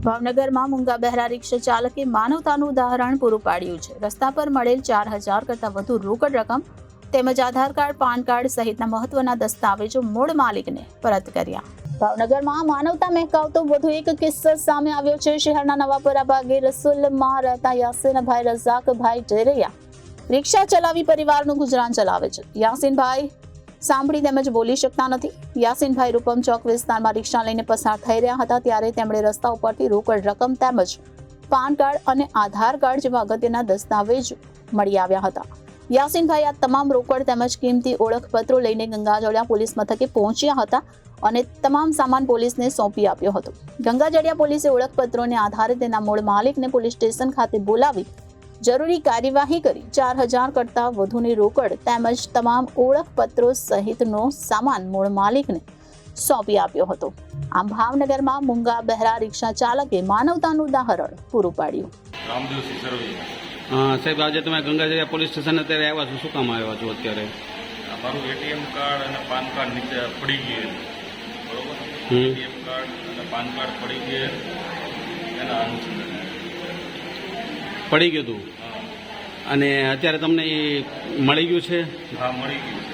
ભાવનગરમાં મૂંગા બહેરા રિક્ષા ચાલકે માનવતાનું ઉદાહરણ પૂરું પાડ્યું છે. રસ્તા પર મળેલ 4,000 કરતાં વધુ રોકડ રકમ તેમજ આધાર કાર્ડ, પાન કાર્ડ સહિતના મહત્વના દસ્તાવેજો મૂળ માલિકને પરત કર્યા. ભાવનગરમાં માનવતા મહેકાવતો વધુ એક કિસ્સો સામે આવ્યો છે. શહેરના નવાપરા ભાગે રસુલમાં રહેતા યાસીનભાઈ રઝાકભાઈ ઢેરૈયા રિક્ષા ચલાવી પરિવારનું ગુજરાન ચલાવે છે. યાસીનભાઈ સાંભળી તેમજ બોલી શકતા નથી. યાસીનભાઈ રૂપમ ચોક વિસ્તારમાં રિક્ષા લઈને પસાર થઈ રહ્યા હતા ત્યારે તેમણે રસ્તા ઉપરથી રોકડ રકમ તેમજ પાન કાર્ડ અને આધાર કાર્ડ જેવા અગત્યના દસ્તાવેજ મળી આવ્યા હતા. યાસીનભાઈ આ તમામ રોકડ તેમજ કિંમતી ઓળખપત્રો લઈને ગંગાજળિયા પોલીસ મથકે પહોંચ્યા હતા અને તમામ સામાન પોલીસને સોંપી આપ્યો હતો. ગંગાજળિયા પોલીસે ઓળખપત્રોને આધારે તેના મૂળ માલિકને પોલીસ સ્ટેશન ખાતે બોલાવી જરૂરી કાર્યવાહી કરી 4,000 કરતાં વધુની રોકડ તેમજ તમામ ઓળખપત્રો સહિતનો સામાન મૂળ માલિકને સોંપી આપ્યો હતો. આમ ભાવનગરમાં મૂંગા બહેરા રિક્ષા ચાલકે માનવતાનું ઉદાહરણ પૂરું પાડ્યું. સાહેબ, આજે તમે ગંગાજળિયા પોલીસ સ્ટેશન અત્યારે આવ્યા છો, શું કામ આવ્યા છો અત્યારે? મારું એટીએમ કાર્ડ અને પાન કાર્ડ નીચે પડી ગયું, બરોબર? એટીએમ કાર્ડ અને પાન કાર્ડ પડી ગયા એના અનુસંધાને પડી ગયું હતું અને અત્યારે તમને એ મળી ગયું છે? હા, મળી ગયું છે.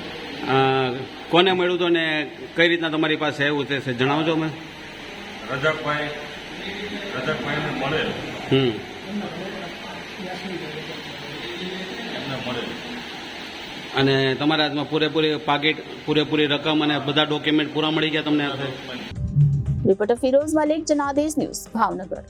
કોને મળ્યું હતું અને કઈ રીતના તમારી પાસે આવ્યું તે જણાવજો. અમે રજાકભાઈને મળેલ, એમને મળેલ અને તમારા હાથમાં પૂરેપૂરી પાકીટ, પૂરેપૂરી રકમ અને બધા ડોક્યુમેન્ટ પૂરા મળી ગયા તમને? Reporter Firoz Malik, Janadesh news, Bhavnagar.